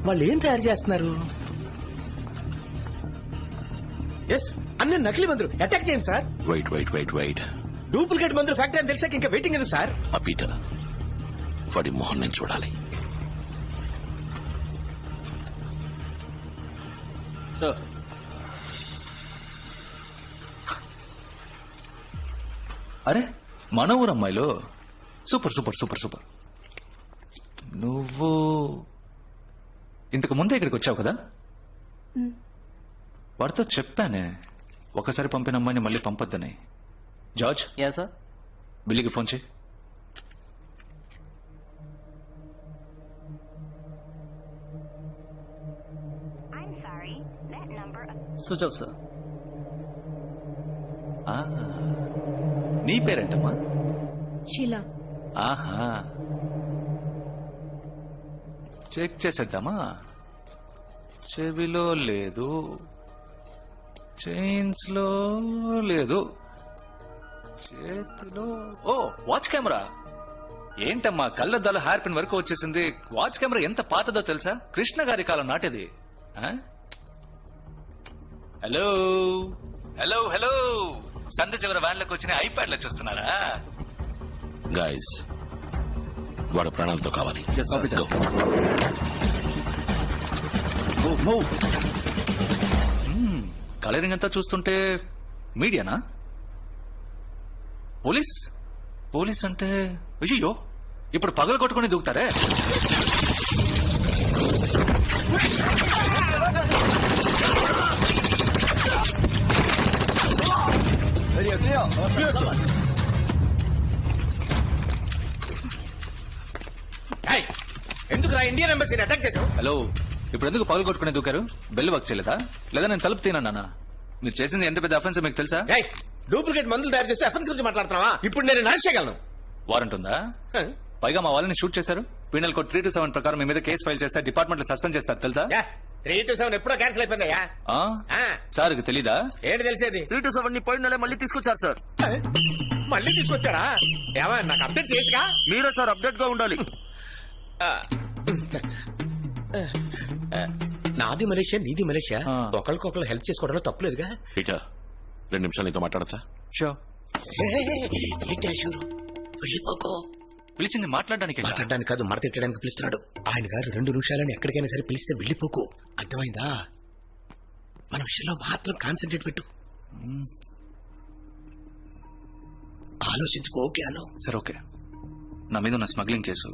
వాళ్ళు ఏం తయారు చేస్తున్నారు? ఎస్, అన్ని నకిలీ మందులు. అటాక్ చేయండి సార్. వెయిట్ డూప్లికేట్ మందులు ఫ్యాక్టరీ అని తెలిసాక ఇంకా వెయిటింగ్ ఎందుకు సార్? ఆ పీటర్ వాడి మొహం నేను చూడాలి. సార్ అరే మన ఊరు అమ్మాయిలు సూపర్ సూపర్ సూపర్ సూపర్. నువ్వు ఇంతకు ముందే ఇక్కడికి వచ్చావు కదా? వాడితో చెప్పానే ఒకసారి పంపిన అమ్మాయిని మళ్ళీ పంపొద్దని. George, yeah sir. బిల్లీకి ఫోన్ చేయి. Switch off sir. ఆ, నీ పేరేంటమ్మా? షీలా. ఆహా, చెక్ చేసేద్దామా? చెవిలో లేదు, చైన్స్ లో లేదు, చేతిలో ఓ వాచ్ కెమెరా. ఏంటమ్మా కళ్ళద్దాలు హెయిర్ పిన్ వరకు వచ్చేసింది. వాచ్ కెమెరా ఎంత పాతదో తెలుసా? కృష్ణ గారి కాలం నాటిది. హలో హలో హలో, సంత చివరి వ్యాన్లకు వచ్చిన ఐప్యాడ్లు చూస్తున్నారా? గైస్ వాడు ప్రాణాలతో కావాలి. కలరింగ్ అంతా చూస్తుంటే మీడియానా? పోలీస్ పోలీస్ అంటే అయ్యో ఇప్పుడు పగలు కొట్టుకుని దూకుతారే. ఎందుకు ఇండియన్ ఎంబసీని అటాక్ చేసావు? హలో, ఇప్పుడు ఎందుకు పగలు కొట్టుకుని దూకారు? బెల్ వర్క్ చేయలేదా? లేదా నేను తలుపు తిన్నానా? మీరు చేసింది ఎంత పెద్ద అఫెన్స్ మీకు తెలుసా? డూప్లికేట్ మందులు తయారు చేస్తే అఫెన్స్ గురించి మాట్లాడుతున్నావా? ఇప్పుడు నేను అరెస్ట్ చేయగలను. వారెంట్ ఉందా? పైగా మా వాళ్ళని షూట్ చేశారు. పీనల్ కోడ్ 327 ప్రకారం మీ మీద కేసు ఫైల్ చేస్తే డిపార్ట్మెంట్ లో సస్పెండ్ చేస్తారు తెలుసా? 327 ఎప్పుడో క్యాన్సిల్ అయిపోయిందయ్యా. సార్ తెలీదా? ఏంటి తెలిసేది? 327 ని పోయిన నెల మళ్ళీ తీసుకొచ్చారు సార్. మళ్ళీ తీసుకొచ్చారా? ఏమా నాకు అప్డేట్ చేయొచ్చుగా? మీరే సార్ అప్డేట్ గా ఉండాలి. నాది మలేషియా, నీది మలేషియా. ఒకరికొకరు హెల్ప్ చేసుకోవడంలో తప్పులేదుగా. పీటర్ 2 నిమిషాలు నీతో మాట్లాడచ్చా? షో వెళ్ళిపోకో. పిలిచింది మాట్లాడడానికి కాదు, మడతెట్టడానికి పిలుస్తున్నాడు. ఆయన గారు 2 నిమిషాలని ఎక్కడికైనా సరే పిలిస్తే వెళ్ళిపోకు. అర్థమైందా? మన విషయంలో మాత్రం కాన్సన్ట్రేట్ పెట్టు. ఆలోచించుకో. ఓకే అను. సరే ఓకే. నా మీద ఉన్న స్మగ్లింగ్ కేసు,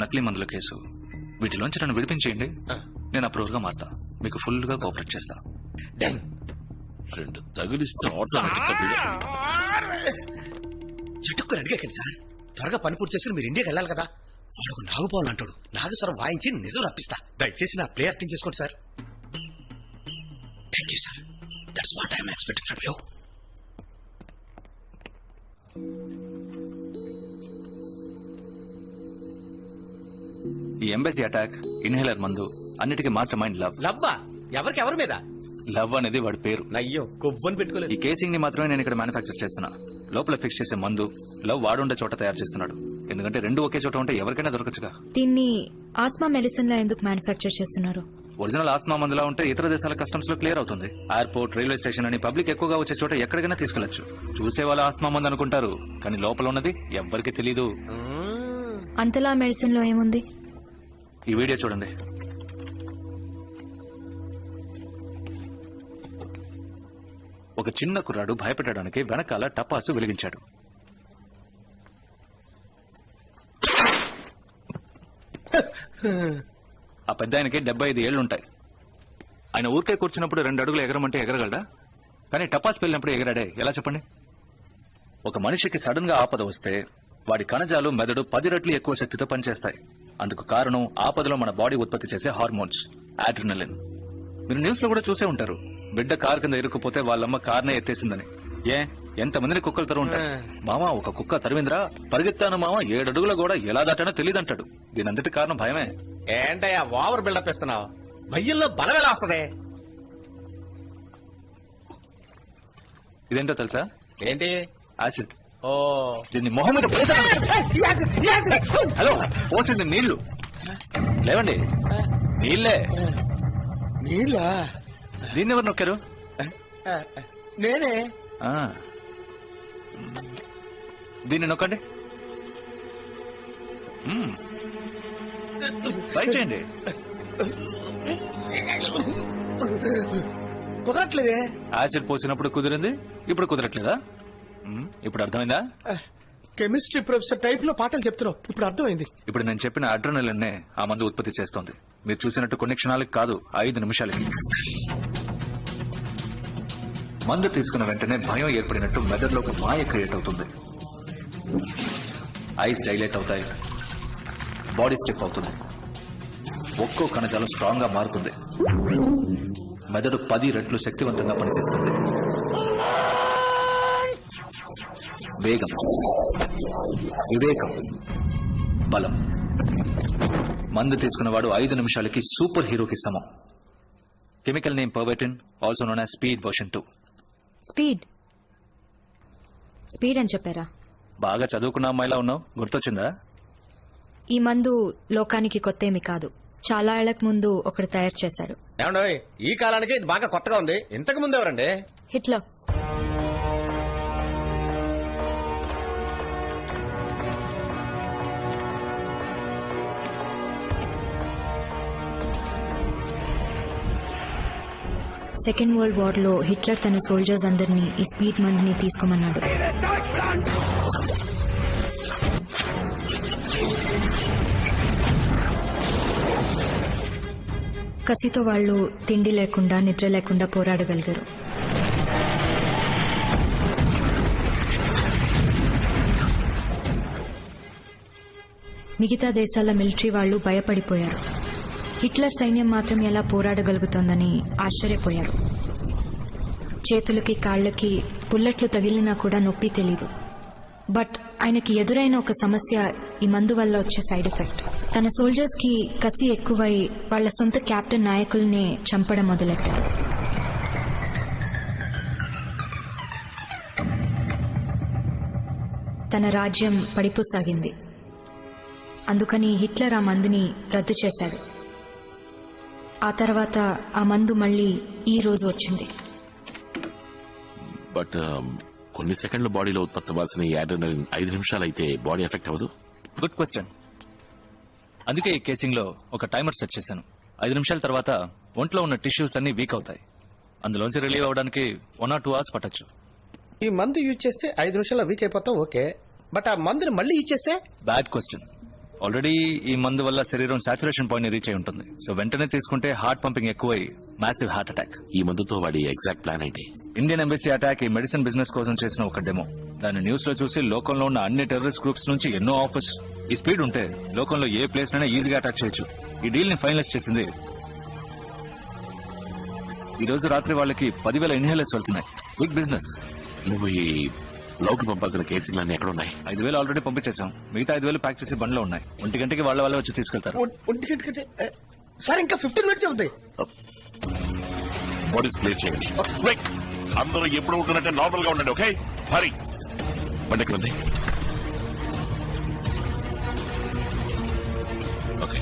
నకిలీ మందుల కేసు, వీటిలోంచి నన్ను విడిపించేయండి. నేను అప్రూవల్ గా మారుతా. మీకు ఫుల్ గా కోఆపరేట్ చేస్తా. డన్. 2 తగిలిస్తే ఆటోమేటిక్ గా చటుక్కుని అడిగాకండి సార్. త్వరగా పని పూర్తి చేసుకుని మీరు ఇండియాకి వెళ్ళాలి కదా. వాడు ఒక నాగుపావులు అంటాడు. నాగస్వరం వాయించి నిజం రప్పిస్తా. దయచేసి నా ప్లే అర్థం చేసుకోండి sir. Thank you sir. That's what I'm expecting from you. ఈ ఎంబసీ అటాక్, ఇన్హేలర్ మందు, అన్నిటికీ మాస్టర్ మైండ్ లవ్. లవ్వా? ఎవరికి ఎవరి మీద? లవ్ అనేది వాడి పేరు. అయ్యో, కొవ్వని పెట్టుకోలేదు. ఈ కేసింగ్ ని మాత్రమే నేను ఇక్కడ మ్యానుఫ్యాక్చర్ చేస్తున్నా. లోపల ఫిక్స్ చేసే మందు లవ్ వాడుండే చోట తయారు చేస్తున్నాడు. ఎందుకంటే 2 ఒకే చోట ఉంటే ఎవరికైనా దొరకచ్చుగా. దీన్ని ఆస్మా మెడిసిన్ లా ఎందుకు మ్యానుఫ్యాక్చర్ చేస్తున్నారు? ఒరిజినల్ ఆస్మా మందులా ఉంటే ఇతర దేశాల కస్టమ్స్ లో క్లియర్ అవుతుంది. ఎయిర్పోర్ట్, రైల్వే స్టేషన్ అని పబ్లిక్ ఎక్కువగా వచ్చే చోట ఎక్కడికైనా తీసుకెళ్లొచ్చు. చూసే వాళ్ళు ఆస్మా మందు అనుకుంటారు, కానీ లోపల ఉన్నది ఎవ్వరికి తెలీదు. అంతలా మెడిసిన్ లో ఏముంది? ఈ వీడియో చూడండి. ఒక చిన్న కుర్రాడు భయపెట్టడానికి వెనకాల టపాసు వెలిగించాడు. ఆ పెద్ద ఆయనకి 75 ఏళ్లుంటాయి. ఆయన ఊరికే కూర్చున్నప్పుడు 2 అడుగులు ఎగరమంటే ఎగరగలడా? కానీ టపాస్ వెళ్ళినప్పుడు ఎగరాడే ఎలా చెప్పండి? ఒక మనిషికి సడన్ గా ఆపద వస్తే వాడి కణజాలు మెదడు 10 రెట్లు ఎక్కువ శక్తితో పనిచేస్తాయి. అందుకు కారణం ఆపదలో మన బాడీ ఉత్పత్తి చేసే హార్మోన్స్ అడ్రినలిన్. మీరు న్యూస్ లో కూడా చూసే ఉంటారు, బిడ్డ కారు కింద ఇరుక్కుపోతే వాళ్ళమ్మ కార్నే ఎత్తేసిందని. ఎంతమందిని కుక్కలు తరు ఉంటాయి. మామా ఒక కుక్క తరివిందిరా, పరిగెత్తాను మామ 7 అడుగుల కూడా ఎలా దాటానో తెలియదంటాడు. దీనంతటి కారణం భయమే. ఏంటయ్యా ఓవర్ బిల్డప్ ఇస్తున్నావు? భయ్యంలో బలం ఎలా వస్తుంది? ఇదేంటో తెలుసా? ఏంటి? యాసిడ్. ఓ దీన్ని మొహం మీద హలో పోసింది నీళ్లు లేవండి, నీళ్లే. నీళ్ళ? దీన్ని ఎవరు నొక్కారు? నేనే. ఆ. దీన్ని నొక్కండి. బయట చేయండి. కుదరట్లేదే. యాసిడ్ పోసినప్పుడు కుదిరింది, ఇప్పుడు కుదరట్లేదా? ఇప్పుడు అర్థమైందా? కెమిస్ట్రీ ప్రొఫెసర్ టైప్ లో పాఠాలు చెప్తున్నావు, ఇప్పుడు అర్థమైంది. ఇప్పుడు నేను చెప్పిన అడ్రినలిన్ ఆ మందు ఉత్పత్తి చేస్తోంది. మీరు చూసినట్టు కొన్ని క్షణాలకు కాదు, 5 నిమిషాలకి. మందు తీసుకున్న వెంటనే భయం ఏర్పడినట్టు మెదడులో ఒక మాయ క్రియేట్ అవుతుంది. ఐస్ డైలేట్ అవుతాయి, బాడీ స్టిఫ్ అవుతుంది, ఒక్కో కణజాలం స్ట్రాంగ్ గా మారుతుంది, మెదడు 10 రెట్లు శక్తివంతంగా పనిచేస్తుంది. వేగం, వివేకం, బలం. మందు తీసుకున్నవాడు 5 నిమిషాలకి సూపర్ హీరోకి సమం. Chemical name pervitin, also known as speed version 2. Speed speed అని చెప్పారా? బాగా చదువుకున్న అమ్మాయిలా ఉన్నావు, గుర్తొచ్చిందా? ఈ మందు లోకానికి కొత్త ఏమి కాదు. చాలా ఏళ్లకు ముందు ఒకడు తయారు చేశాడు. ఏమండో ఈ కాలానికి ఇది బాగా కొత్తగా ఉంది. ఇంతకు ముందు ఎవరండి? హిట్లర్. సెకండ్ వరల్డ్ వార్ లో హిట్లర్ తన సోల్జర్స్ అందరినీ ఈ స్పీడ్ మందుని తీసుకోమన్నాడు. కసితో వాళ్ళు తిండి లేకుండా నిద్ర లేకుండా పోరాడగలిగారు. మిగతా దేశాల మిలిటరీ వాళ్ళు భయపడిపోయారు. హిట్లర్ సైన్యం మాత్రం ఎలా పోరాడగలుగుతోందని ఆశ్చర్యపోయారు. చేతులకి కాళ్లకి బుల్లెట్లు తగిలినా కూడా నొప్పి తెలీదు. బట్ ఆయనకి ఎదురైన ఒక సమస్య ఈ మందు వల్ల వచ్చే సైడ్ ఎఫెక్ట్. తన సోల్జర్స్ కి కసి ఎక్కువై వాళ్ల సొంత కెప్టెన్ నాయకుల్నే చంపడం మొదలెట్టారు. తన రాజ్యం పడిపోసాగింది. అందుకని హిట్లర్ ఆ మందుని రద్దు చేశాడు. ఆ తర్వాత ఆ మందు మళ్ళీ ఈ రోజు వచ్చింది. బట్ కొన్ని సెకండ్ల బాడీలో ఉత్పత్తి అవ్వాల్సిన ఈ అడ్రినలిన్ 5 నిమిషాలు అయితే బాడీ ఎఫెక్ట్ అవ్వదు. Good question. అందుకే ఈ కేసింగ్ లో ఒక టైమర్ సెట్ చేశాను. 5 నిమిషాల తర్వాత ఒంట్లో ఉన్న టిష్యూస్ అన్ని వీక్ అవుతాయి. అందులోంచి రిలీవ్ అవడానికి 1 or 2 hours పట్టొచ్చు. ఈ మందు యూజ్ చేస్తే 5 నిమిషాల్లో వీక్ అయిపోతాం, ఓకే. బట్ ఆ మందుని మళ్ళీ యూజ్ చేస్తే? Bad question. ఆల్రెడీ ఈ మందు వల్ల శరీరం సాచురేషన్ పాయింట్ ని రీచ్ అయి ఉంటుంది. సో వెంటనే తీసుకుంటే హార్ట్ పంపింగ్ ఎక్కువై మ్యాసివ్ హార్ట్ అటాక్. ఈ మందుతో వాడి ఎగ్జాక్ట్ ప్లాన్ ఏంటి? ఇండియన్ ఎంబసీ అటాక్ ఈ మెడిసిన్ బిజినెస్ కోసం చేసిన ఒక డెమో. దాన్ని న్యూస్ లో చూసి లోకంలో ఉన్న అన్ని టెర్రరిస్ట్ గ్రూప్స్ నుంచి ఎన్నో ఆఫర్స్. ఈ స్పీడ్ ఉంటే లోకంలో ఏ ప్లేస్ నైనా ఈజీగా అటాక్ చేయొచ్చు. ఈ డీల్ ని ఫైనలైజ్ చేసింది ఈ రోజు రాత్రి. వాళ్ళకి 10,000 ఇన్హేలర్స్ వెళ్తున్నాయి. Big business. నువ్వు ఈ లోకి పంపాల్సిన కేసులన్నీ ఎక్కడ ఉన్నాయి? 5,000 ఆల్రెడీ పంపించేశాం. మిగతా 5,000 ప్యాక్ చేసి బండ్లో ఉన్నాయి. 1 గంటకి వాళ్ళే వచ్చి తీసుకెళ్తారు. 1 గంటకంటే సార్ ఇంకా 15 minutes ఉంది. బాడీస్ క్లియర్ చేయండి. అందరూ ఎప్పుడు ఉంటున్నట్టే నార్మల్ గా ఉండండి, ఓకే? హరి బండి ఎక్కడ ఉంది? Okay.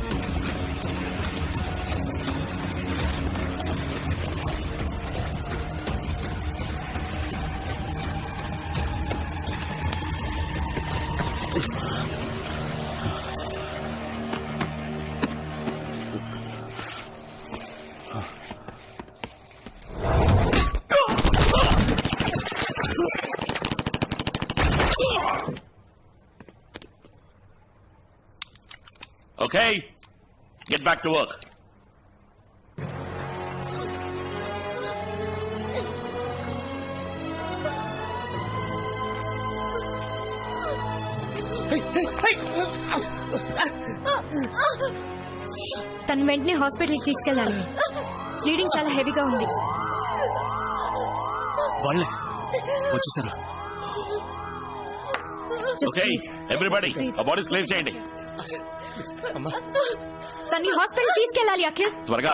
Okay get back to work. తను వెంటనే హాస్పిటల్కి తీసుకెళ్ళాలి. బ్లీడింగ్ చాలా హెవీగా ఉంది. వాళ్ళే వచ్చేసారు. ఓకే ఎవ్రీబడి బాడీస్ క్లియర్ చేయండి. తన్ని హాస్పిటల్ తీసుకెళ్ళాలి అఖిల్.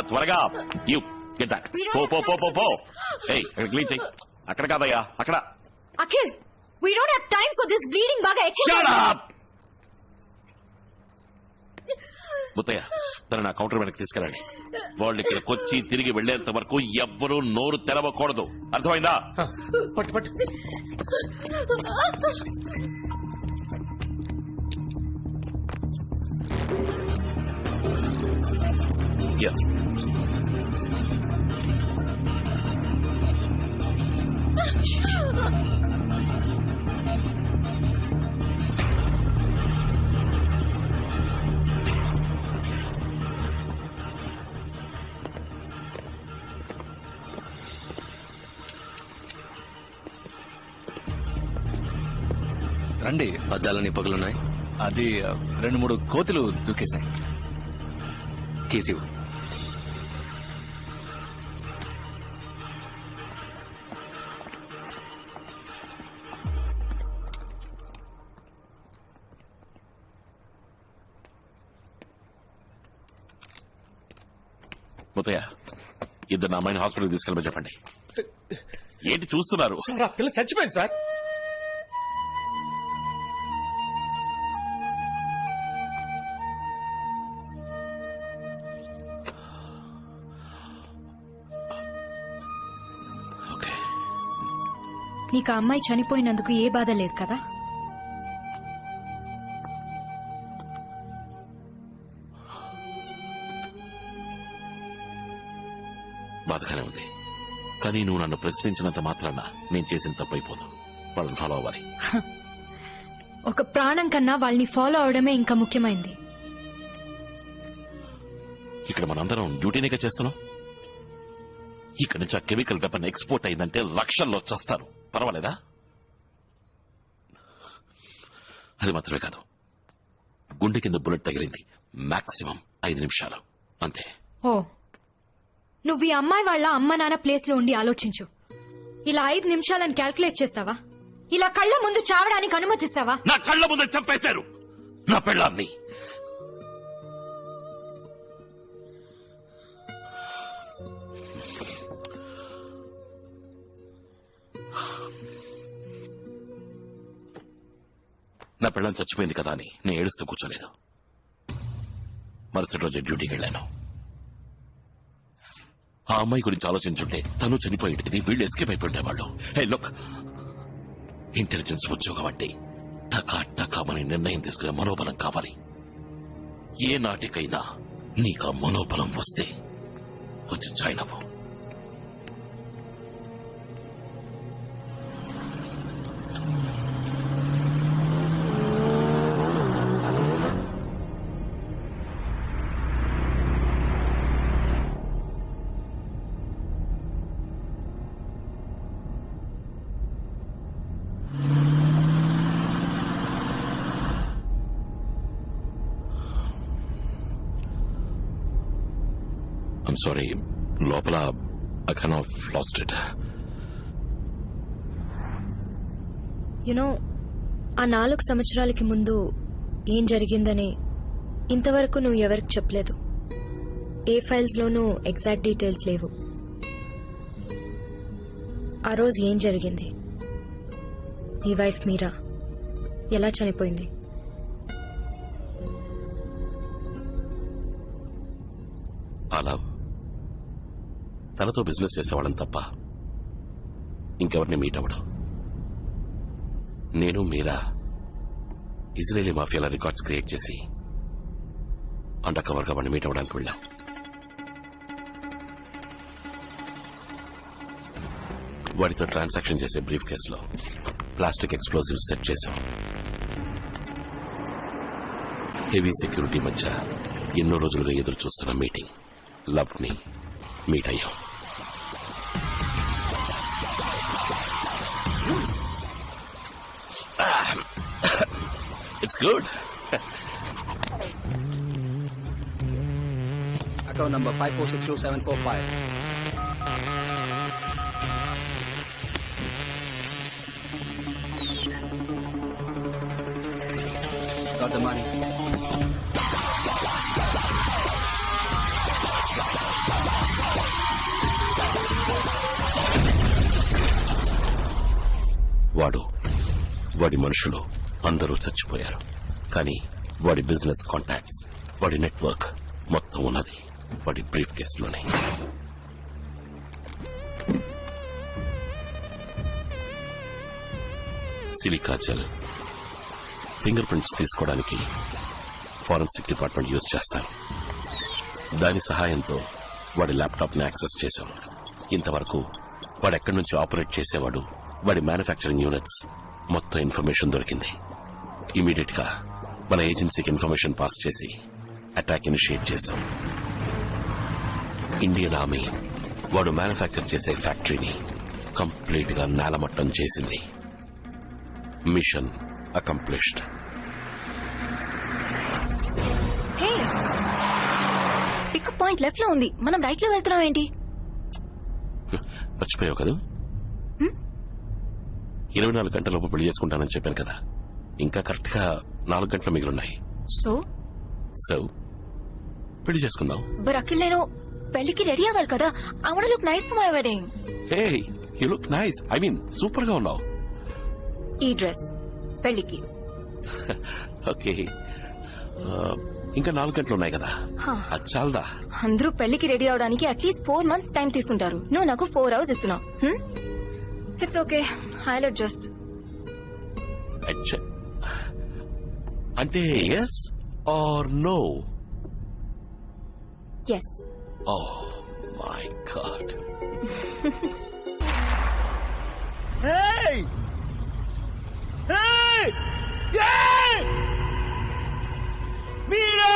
త్వరగా యూ గెట్ బ్యాక్. పో ఏయ్ క్లీన్ చేయి. అక్కడ కాదయ్యా అక్కడ. Akhil, we don't have time for this bleeding బాగా ఎక్కువ. Shut up! ముత్తయ్య తన నా కౌంటర్ వెనక్కి తీసుకెళ్ళండి. వాళ్ళు ఇక్కడికి వచ్చి తిరిగి వెళ్లేంత వరకు ఎవ్వరూ నోరు తెరవకూడదు. అర్థమైందా? పట్టు Yeah. రండి. అద్దాలని పగులున్నాయి. అది 2-3 కోతులు దూకేశాయి. కేసు ముత్తయ్య ఇద్దరు నా అమ్మాయిని హాస్పిటల్ తీసుకెళ్ళమని చెప్పండి. ఏంటి చూస్తున్నారు? సార్ ఆ పిల్ల చచ్చిపోయింది సార్. ఓకే నీకు ఆ అమ్మాయి చనిపోయినందుకు ఏ బాధ లేదు కదా? బాధగానే ఉంది, కానీ నువ్వు నన్ను ప్రశ్నించినంత మాత్రాన నేను చేసిన తప్పైపోదు. వాళ్ళని ఫాలో అవ్వాలి. ఒక ప్రాణం కన్నా వాళ్ళని ఫాలో అవడమే ఇంకా ముఖ్యమైంది. ఇక్కడ మనందరం డ్యూటీనేగా చేస్తున్నాం. ఇక్కడ నుంచి ఆ కెమికల్ వెపన్ ఎక్స్పోర్ట్ అయిందంటే లక్షల్లో చేస్తారు. పర్వాలేదా? అది మాత్రమే కాదు, గుండె కింద బుల్లెట్ తగిలింది. మాక్సిమం 5 నిమిషాలు అంతే. ఓ, నువ్వు ఈ అమ్మాయి వాళ్ళ అమ్మ నాన్న ప్లేస్ లో ఉండి ఆలోచించు. ఇలా 5 నిమిషాలని క్యాల్కులేట్ చేస్తావా? ఇలా కళ్ళ ముందు చావడానికి అనుమతిస్తావా? నా కళ్ళ ముందు చంపేశారు నా పెళ్ళాన్ని. నా పెళ్ళం చచ్చిపోయింది కదా అని నేను ఏడుస్తూ కూర్చోలేదు. మరుసటి రోజు డ్యూటీకి వెళ్ళాను. ఆ అమ్మాయి గురించి ఆలోచించుంటే తను చనిపోయేది, వీళ్ళు ఎస్కేప్ అయిపోయేవాళ్ళు. హే లుక్, ఇంటెలిజెన్స్ ఉద్యోగం అంటే టకామని నిర్ణయం తీసుకునే మనోబలం కావాలి. ఏ నాటికైనా నీకు ఆ మనోబలం వస్తే వచ్చి జాయిన్ అవ్వు. I'm sorry, లోపల I kind of lost it. You know, ఆ 4 సంవత్సరాలకి ముందు ఏం జరిగిందని ఇంతవరకు నువ్వు ఎవరికి చెప్పలేదు. ఏ ఫైల్స్ లోనూ ఎగ్జాక్ట్ డీటెయిల్స్ లేవు. ఆ రోజు ఏం జరిగింది? నీ వైఫ్ మీరా ఎలా చనిపోయింది? అలా తనతో బిజినెస్ చేసేవాళ్ళని తప్ప ఇంకెవరిని మీట్ అవ్వడం. నేను మీరా ఇజ్రాయేలీ మాఫియాల రికార్డ్స్ క్రియేట్ చేసి అండర్ కవర్ గా వాడిని మీట్ అవ్వడానికి వెళ్ళాం. వాడితో ట్రాన్సాక్షన్ చేసే బ్రీఫ్ కేసులో ప్లాస్టిక్ ఎక్స్ప్లోజివ్స్ సెట్ చేశాం. హెవీ సెక్యూరిటీ మధ్య ఎన్నో రోజులుగా ఎదురు చూస్తున్న మీటింగ్ లవ్ ని మీట్ అయ్యాం. It's good. Account number 54627745. Got the money. వాడి మనుషులు అందరూ చచ్చిపోయారు. కానీ వాడి బిజినెస్ కాంటాక్ట్స్, వాడి నెట్వర్క్ మొత్తం ఉన్నది వాడి బ్రీఫ్ కేసులోనే. సిలికా జెల్ ఫింగర్ ప్రింట్స్ తీసుకోవడానికి ఫారెన్సిక్ డిపార్ట్మెంట్ యూజ్ చేస్తారు. దాని సహాయంతో వాడి ల్యాప్టాప్ ని యాక్సెస్ చేశాం. ఇంతవరకు వాడెక్కడి నుంచి ఆపరేట్ చేసేవాడు, వాడి మ్యానుఫ్యాక్చరింగ్ యూనిట్స్ మొత్తం ఇన్ఫర్మేషన్ దొరికింది. ఇమీడియట్ గా మన ఏజెన్సీకి ఇన్ఫర్మేషన్ పాస్ చేసి అటాక్ ఇనిషియేట్ చేశాం. ఇండియన్ ఆర్మీ వాడు మ్యానుఫ్యాక్చర్ చేసే ఫ్యాక్టరీని కంప్లీట్ గా నేలమట్టం చేసింది. Mission accomplished. Hey, pickup point left లో ఉంది, మనం రైట్ లో వెళ్తున్నాం ఏంటి? మర్చిపోయావు కదా, 24 గంటలలోపు పెళ్లి చేసుకుంటానని చెప్పాను కదా. ఇంకా కరెక్ట్ గా 4 గంటలు మిగిలిన్నాయి. సో పెళ్లి చేసుకుందాం. బట్ అఖిల్, నేను పెళ్లికి రెడీ అవ్వాలి కదా. I want look nice for my wedding. Hey, you look nice. I mean super గా ఉన్నావు. ఈ డ్రెస్ పెళ్లికి. ఓకే, ఇంకా 4 గంటలు ఉన్నాయి కదా, అది చాలదా? అందరూ పెళ్లికి రెడీ అవడానికి అట్లీస్ట్ 4 months టైం తీసుకుంటారు. నువ్వు నాకు 4 hours ఇస్తున్నావు. It's okay, I'll adjust. అంటే yes or no? Yes. Oh my God. Meera